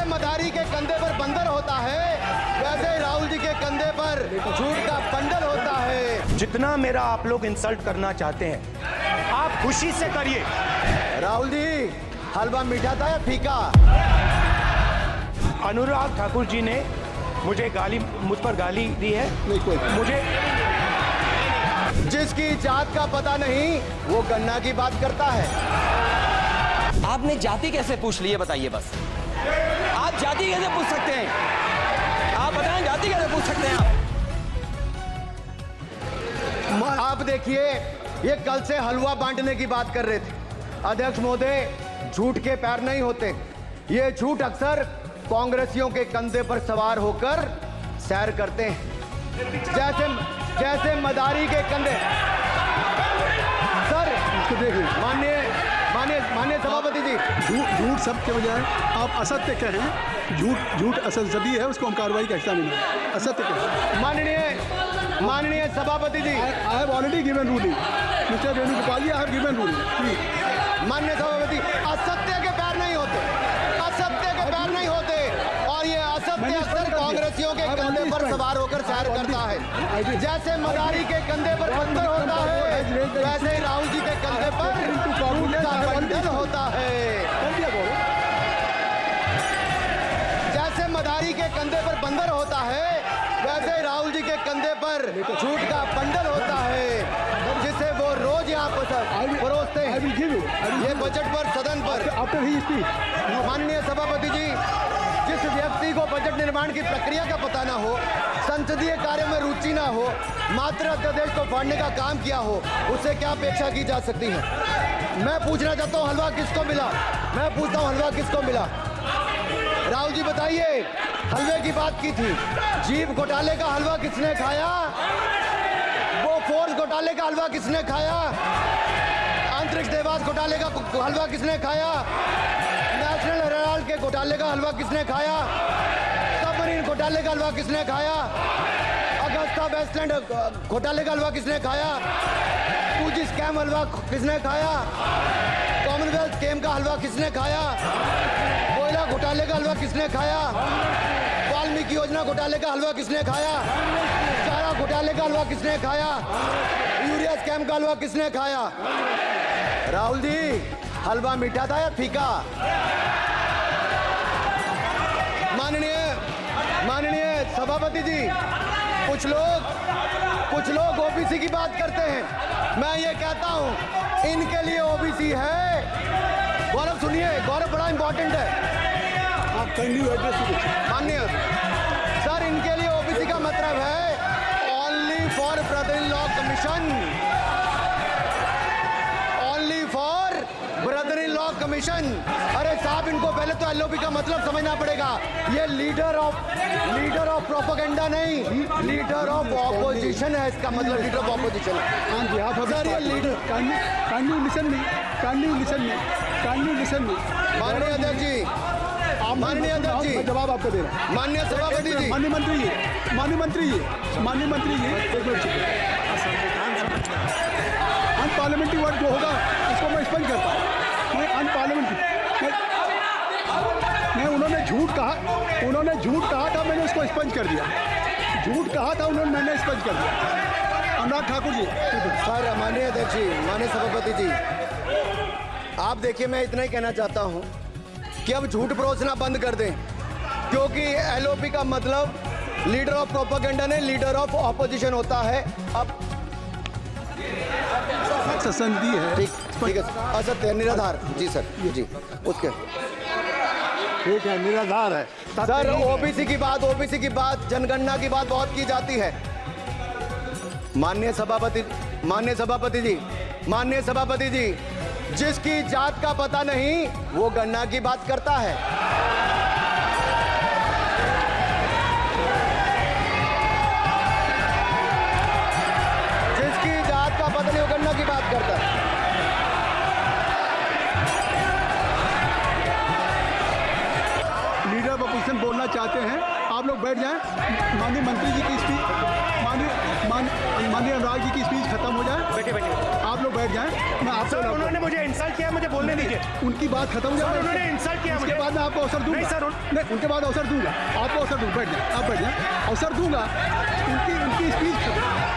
मदारी के कंधे पर बंदर होता है, वैसे ही राहुल जी के कंधे पर झूठ का बंडल होता है। जितना मेरा आप लोग इंसल्ट करना चाहते हैं आप खुशी से करिए। राहुल जी, हलवा मीठा था या फीका? अनुराग ठाकुर जी ने मुझ पर गाली दी है। मुझे जिसकी जात का पता नहीं वो गन्ना की बात करता है। आपने जाति कैसे पूछ ली है बताइए बस। आप जाति कैसे पूछ सकते हैं? आप बताएं जाति कैसे पूछ सकते हैं आप देखिए, ये कल से हलवा बांटने की बात कर रहे थे। अध्यक्ष महोदय, झूठ के पैर नहीं होते। ये झूठ अक्सर कांग्रेसियों के कंधे पर सवार होकर सैर करते हैं, जैसे मदारी के कंधे। सर माननीय सभापति जी, झूठ सब के बजाय आप असत्य कहें। झूठ असंसदीय है, उसको हम कार्रवाई का हिस्सा नहीं है। असत्य कहें। माननीय सभापति जी, I have already given ruling. Mister Venugopal ji, I have given ruling. माननीय सभापति, असत्य के पैर नहीं होते, असत्य के पैर नहीं होते, और ये असत्य अक्सर कांग्रेसियों के कंधे पर सवार होकर सैर करता है। जैसे मदारी के कंधे पर बंदर होता है, वैसे ही राहुल जी के कंधे पर झूठ का बंडल होता है। जैसे मदारी के कंधे पर बंदर होता है, वैसे ही राहुल जी के कंधे पर झूठ का बंडल होता है, जिसे वो रोज यहाँ पर परोसते हैं। ये बजट पर, सदन पर। माननीय सभापति जी, जिस व्यक्ति को बजट निर्माण की प्रक्रिया का पता ना हो, संसदीय कार्य में रुचि ना हो, मात्र अध्यादेश को फाड़ने का काम किया हो, उससे क्या अपेक्षा की जा सकती है? मैं पूछना चाहता हूँ, हलवा किसको मिला? मैं पूछता हूँ, हलवा किसको मिला? राहुल जी बताइए, हलवे की बात की थी। जीभ घोटाले का हलवा किसने खाया? वो फोर्स घोटाले का हलवा किसने खाया? अंतरिक्ष देवास घोटाले का हलवा किसने खाया? नेशनल हेराल्ड के घोटाले का हलवा किसने खाया? सबमरीन घोटाले का हलवा किसने खाया? अगस्ता वेस्टलैंड घोटाले का हलवा किसने खाया? 2G स्कैम हलवा किसने खाया? कॉमनवेल्थ स्कीम का हलवा किसने खाया? कोयला घोटाले का हलवा किसने खाया? वाल्मीकि योजना घोटाले का हलवा किसने खाया? चारा घोटाले का हलवा किसने खाया? यूरिया स्कैम का हलवा किसने खाया? राहुल जी, हलवा मीठा था या फीका? माननीय सभापति जी, कुछ लोग ओबीसी की बात करते हैं। मैं ये कहता हूं, इनके लिए ओबीसी है। गौरव सुनिए, गौरव बड़ा इंपॉर्टेंट है। आप कैंडी एड्रेस माननीय सर, इनके लिए ओबीसी का मतलब है only for brother in law commission. Only for brother in law commission. अरे साहब, इनको पहले तो एलओपी का मतलब समझना पड़ेगा। ये लीडर ऑफ प्रोपेगेंडा नहीं, लीडर ऑफ ऑपोजिशन है। इसका मतलब लीडर ऑफ ऑपोजिशन है। सर, ये लीडर माननीय अध्यक्ष जी, माननीय अध्यक्ष जी, जवाब आपको दे रहा हूं। माननीय सभापति जी, माननीय मंत्री जी, अनपार्लियामेंट्री वर्ड जो होगा उसको मैं स्पष्ट करता हूँ। मैं अनपार्लियामेंट्री उन्होंने झूठ कहा था, मैंने उसको स्पष्ट कर दिया। झूठ कहा था उन्होंने, मैंने स्पष्ट कर दिया। अनुराग ठाकुर जी। सर, माननीय अध्यक्ष जी, माननीय सभापति जी, आप देखिए, मैं इतना ही कहना चाहता हूं कि अब झूठ परोसना बंद कर दें, क्योंकि एलओपी का मतलब लीडर ऑफ प्रोपेगेंडा नहीं, लीडर ऑफ ऑपोजिशन होता है। अब संधि है। ठीक है, असत्य, निराधार। जी सर, जी उसके ठीक है, निराधार है। सर, ओबीसी की बात, जनगणना की बात बहुत की जाती है। माननीय सभापति जी, जिसकी जात का पता नहीं वो गणना की बात करता है। जिसकी जात का पता नहीं वो गणना की बात करता है। लीडर ऑफ अपोजिशन बोलना चाहते हैं, आप लोग बैठ जाएं, माननीय मंत्री जी की स्पीच, माननीय अनुराग जी की स्पीच खत्म हो जाए। बैठे बैठे आप लोग बैठ जाएं, मैं आपसे सर उन्होंने मुझे इंसल्ट किया, मुझे बोलने दीजिए। उनकी बात खत्म हो सर जाए, उन्होंने इंसल्ट किया उसके मुझे। बाद मैं आपको अवसर दूंगा। नहीं सर नहीं, उनके बाद अवसर दूंगा, आपको अवसर दूंगा। बैठ जाए, आप बैठ जाए, अवसर दूंगा।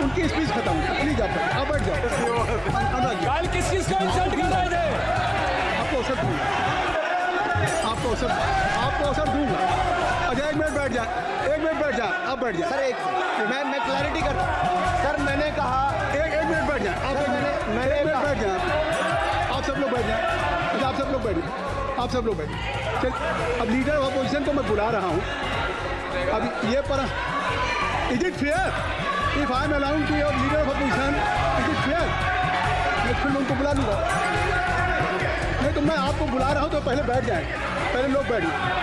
उनकी स्पीच खत्म, प्लीज आप बैठ जाओ। अनुराग जी, कल किस चीज को इंसल्ट कर रहे थे? आपको अवसर दूंगा, आपको अवसर दूंगा। अच्छा एक मिनट बैठ जाए, आप बैठ जाए। सर एक मैं क्लैरिटी करता हूं। सर मैंने कहा एक मिनट बैठ जाए, आप मैंने एक मिनट बैठ जाए, आप सब लोग बैठ जाए। अच्छा आप सब लोग बैठ जाए। चल, अब लीडर ऑफ अपोजिशन को मैं बुला रहा हूँ। अब ये पर is it fair if I am allowed to your leader of opposition, is it fair? मैं फिर उनको बुला लूँगा। नहीं तो मैं आपको बुला रहा हूँ तो पहले बैठ जाए, पहले लोग बैठ जाए,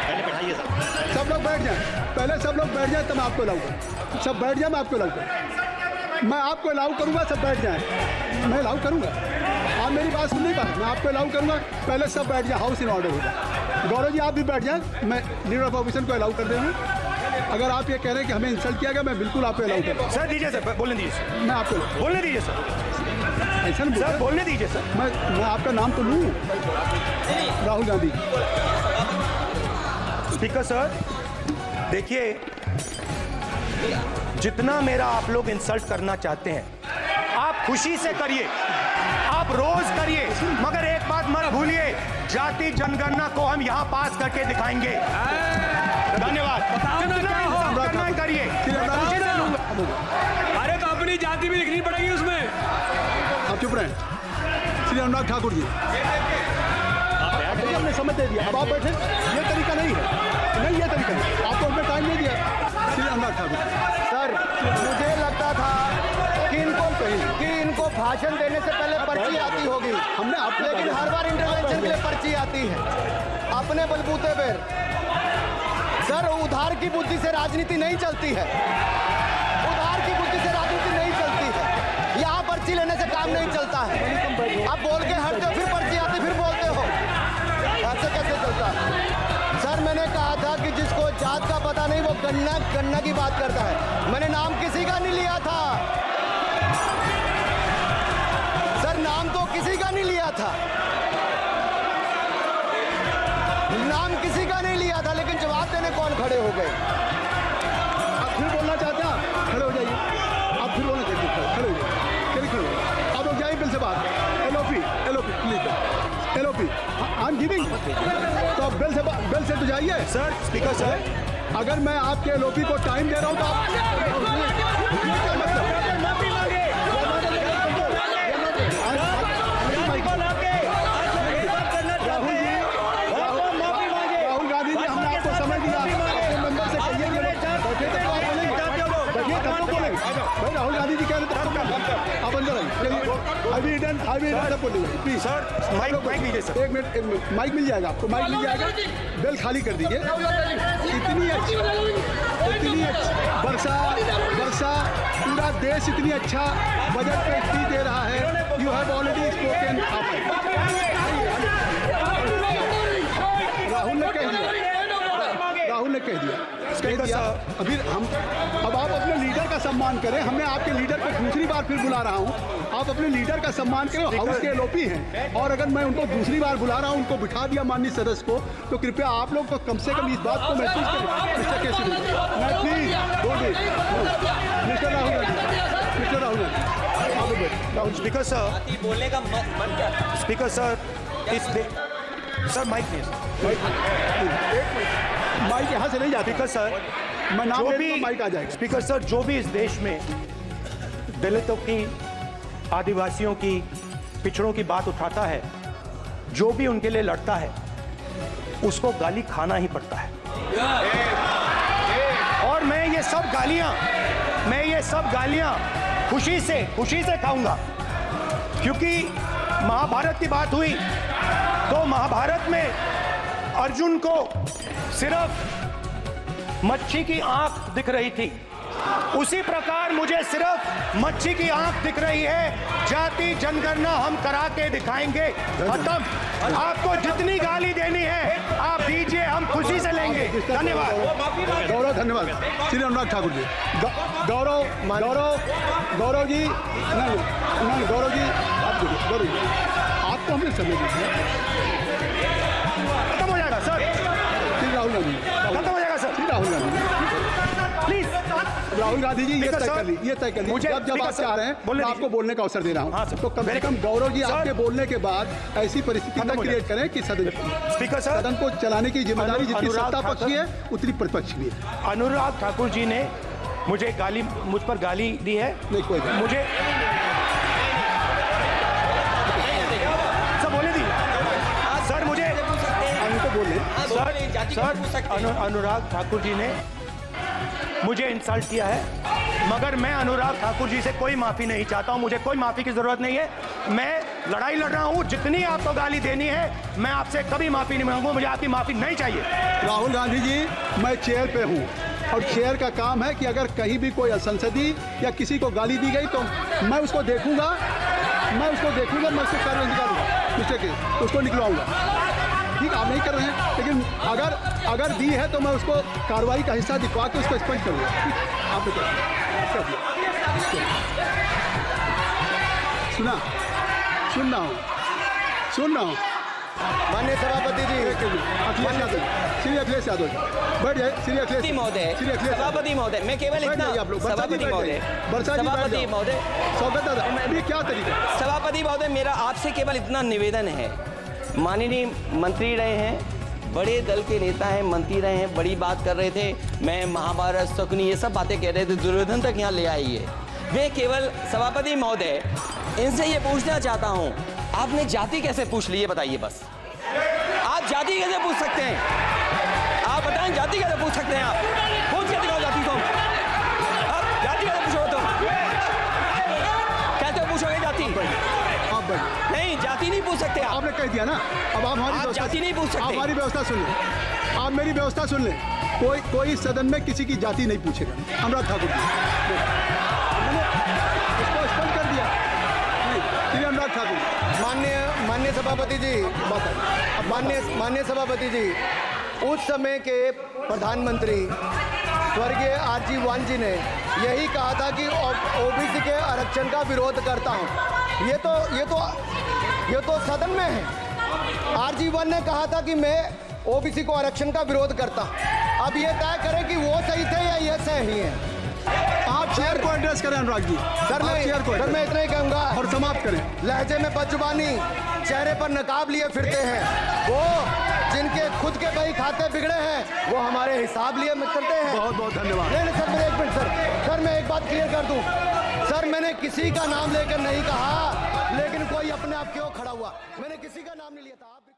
सब लोग बैठ जाए, पहले सब लोग बैठ जाए तब मैं आपको अलाउ करूँ। सब बैठ जाए, मैं आपको अलाउ करूँ, मैं आपको अलाउ करूँगा। सब बैठ जाए, मैं अलाउ करूँगा। आप मेरी बात सुन नहीं पा, मैं आपको अलाउ करूँगा। पहले सब बैठ जाए, हाउस इन ऑर्डर होगा। गौरव जी आप भी बैठ जाएं, मैं लीडर ऑफ ऑपोजिशन को अलाउ कर देंगे। अगर आप ये कह रहे हैं कि हमें इंसल्ट किया गया, मैं बिल्कुल आपको अलाउ करूँगा। सर दीजिए सर, बोलने दीजिए सर। मैं आपको बोलने दीजिए सर। ऐसा नहीं सर बोलने दीजिए सर। मैं आपका नाम तो लूँ, राहुल गांधी। स्पीकर सर देखिए, जितना मेरा आप लोग इंसल्ट करना चाहते हैं आप खुशी से करिए, आप रोज करिए, मगर एक बात मत भूलिए, जाति जनगणना को हम यहाँ पास करके दिखाएंगे। धन्यवाद। जितना इंसल्ट करना है करिए, खुशी से लूंगा। अरे तो अपनी जाति भी लिखनी पड़ेगी उसमें। आप चुप रहें। श्री अनुराग ठाकुर जी, हमने समझ दे दिया, अब आप बैठे। ये तरीका नहीं है, ये तरीका नहीं, आपको हमने टाइम नहीं दिया। श्री अनुराग ठाकुर सर मुझे लगता था कि इनको भाषण देने से पहले पर्ची आती होगी, लेकिन हर बार इंटरवेंशन के लिए पर्ची आती है अपने बलबूते पर। सर उधार की बुद्धि से राजनीति नहीं चलती है, उधार की बुद्धि से राजनीति नहीं चलती है। यहाँ पर्ची लेने से काम नहीं चलता है। आप बोल के हटते हो, फिर पर्ची आती, फिर बोलते हो, ऐसे कैसे चलता? सर मैंने कहा था कि जिसको जात का पता नहीं वो गन्ना की बात करता है। मैंने नाम किसी का नहीं लिया था सर, नाम तो किसी का नहीं लिया था, नाम किसी का नहीं लिया था, लेकिन जवाब देने कौन खड़े हो गए? आप फिर बोलना चाहते हैं, खड़े हो जाइए। आप फिर बोलना चाहते हैं, खड़े हो जाइए, खड़े हो। आप लोग जाइए बिल से बात। LOP please, LOP I am giving. तो आप बिल से तो जाइए। सर स्पीकर सर, अगर मैं आपके एलओपी को टाइम दे रहा हूँ तो आप राहुल गांधी जी, हमने आपको समय दिया, अपने मेंबर से कहिए कि बैठे तो आप बोलेंगे, बैठिए तब तो बोलेंगे। भाई राहुल गांधी जी कह रहे थे आप अंदर आइए। प्लीज सर माइक लीजिए सर। एक मिनट माइक मिल जाएगा आपको, माइक मिल जाएगा। बेल खाली कर दीजिए। इतनी अच्छी वर्षा पूरा देश इतनी अच्छा बजट पे स्पीच दे रहा है। You have already spoken. Rahul ने कह दिया। अभी अब आप अपने लीडर का सम्मान करें। हमने आपके लीडर को दूसरी बार फिर बुला रहा हूं, आप अपने लीडर का सम्मान करें। हाउस के एलओपी हैं, और अगर मैं उनको दूसरी बार बुला रहा हूं, उनको बिठा दिया माननीय सदस्य को, तो कृपया आप लोग को कम से कम इस बात को महसूस करें। मिस्टर केसरी, मैं प्लीज बोलिए। Mister Rahul Rahul speaker sir, बोलने का मन क्या? Speaker sir, sir mike please. Mike यहाँ से नहीं जाती। स्पीकर सर, मैं नाम जो ले भी लूँगा, माइक आ जाएगा। स्पीकर सर, जो भी इस देश में दलितों की, आदिवासियों की, पिछड़ों की बात उठाता है, जो भी उनके लिए लड़ता है, उसको गाली खाना ही पड़ता है। और मैं ये सब गालियां खुशी से खाऊंगा, क्योंकि महाभारत की बात हुई तो महाभारत में अर्जुन को सिर्फ मच्छी की आंख दिख रही थी, उसी प्रकार मुझे सिर्फ मच्छी की आंख दिख रही है। जाति जनगणना हम करा के दिखाएंगे। खत्म। आपको जितनी गाली देनी है आप दीजिए, हम खुशी से लेंगे। धन्यवाद। गौरव धन्यवाद श्री अनुराग ठाकुर जी। गौरव गौरव जी नहीं गौरव जी आप देखिए गौरव जी आपको हमने समय दिया। खत्म हो जाएगा सर, श्री राहुल गांधी खत्म हो जाएगा सर, श्री राहुल गांधी प्लीज। राहुल गांधी जी ये स्पीकर तय सर, कर ली जब आप स्पीकर चाह रहे हैं बोलने मैं आपको दीजिए। बोलने का अवसर दे रहा हाँ हूँ सर। तो कम से कम गौरव जी सर। आपके बोलने के बाद ऐसी परिस्थिति खत्म न हो क्रिएट जाए। करें कि स्पीकर सर, सदन को चलाने की जिम्मेदारी जितनी अनुराग सत्ता पक्ष की ठाकुर- है उतनी प्रतिपक्ष की है। अनुराग ठाकुर जी ने मुझे मुझ पर गाली दी है। नहीं कोई नहीं। मुझे सर बोले दी सर मुझे उनको बोले अनुराग ठाकुर जी ने मुझे इंसल्ट किया है, मगर मैं अनुराग ठाकुर जी से कोई माफी नहीं चाहता हूं। मुझे कोई माफी की जरूरत नहीं है। मैं लड़ाई लड़ रहा हूं, जितनी आपको गाली देनी है मैं आपसे कभी माफी नहीं मांगूंगा। मुझे आपकी माफी नहीं चाहिए। राहुल गांधी जी मैं चेयर पे हूँ और चेयर का काम है कि अगर कहीं भी कोई असंसदीय या किसी को गाली दी गई तो मैं उसको देखूंगा मैं उसको कार्रवाई निकालूंगा उसको निकलवाऊंगा। ठीक आप नहीं कर रहे हैं लेकिन अगर दी है तो मैं उसको कार्रवाई का हिस्सा दिखवा के उसको स्पष्ट करूँगा। आपने सुन रहा हूँ माननीय सभापति जी, अखिलेश यादव बैठ जाए। श्री अखिलेश सभापति महोदय, मैं केवल इतना सभापति महोदय स्वागत दादा ये क्या तरीका है? सभापति महोदय, मेरा आपसे केवल इतना निवेदन है। माननीय मंत्री रहे हैं, बड़े दल के नेता हैं, मंत्री रहे हैं, बड़ी बात कर रहे थे। मैं महाभारत शकुनी ये सब बातें कह रहे थे, दुर्योधन तक यहाँ ले आई है। मैं केवल सभापति महोदय इनसे ये पूछना चाहता हूँ, आपने जाति कैसे पूछ ली ये बताइए बस। आप जाति कैसे पूछ सकते हैं? आप बताएं जाति कैसे पूछ सकते हैं? आप पूछ के दिखाओ जाति को। आप जाति कैसे पूछोगे तुम? कैसे पूछोगे जाति? आप बैठ नहीं, जाति नहीं पूछ सकते आप। आपने कह दिया ना। अब आप हमारी जाति नहीं पूछ सकते। आप हमारी व्यवस्था सुन लें। आप मेरी व्यवस्था सुन लें। कोई सदन में किसी की जाति नहीं पूछेगा। अनुराग ठाकुर जी मैंने इसको स्पष्ट कर दिया। श्री अनुराग ठाकुर माननीय सभापति जी, माननीय सभापति जी, उस समय के प्रधानमंत्री स्वर्गीय आरजी वान जी ने यही कहा था कि ओबीसी के आरक्षण का विरोध करता हूं। ये तो सदन में है। आरजी वान ने कहा था कि मैं ओबीसी को आरक्षण का विरोध करता हूं। अब ये तय करें कि वो सही थे या ये सही है। आप चेयर को एड्रेस करें अनुराग जी। सर मैं इतना ही कहूंगा और समाप्त करें। लहजे में बदजुबानी, चेहरे पर नकाब लिए फिरते हैं, वो जिनके खुद के कई खाते बिगड़े हैं वो हमारे हिसाब लिए चलते हैं। बहुत बहुत धन्यवाद। नहीं सर, मेरे एक मिनट सर मैं एक बात क्लियर कर दूं। सर मैंने किसी का नाम लेकर नहीं कहा, लेकिन कोई अपने आप क्यों खड़ा हुआ? मैंने किसी का नाम नहीं लिया था। आप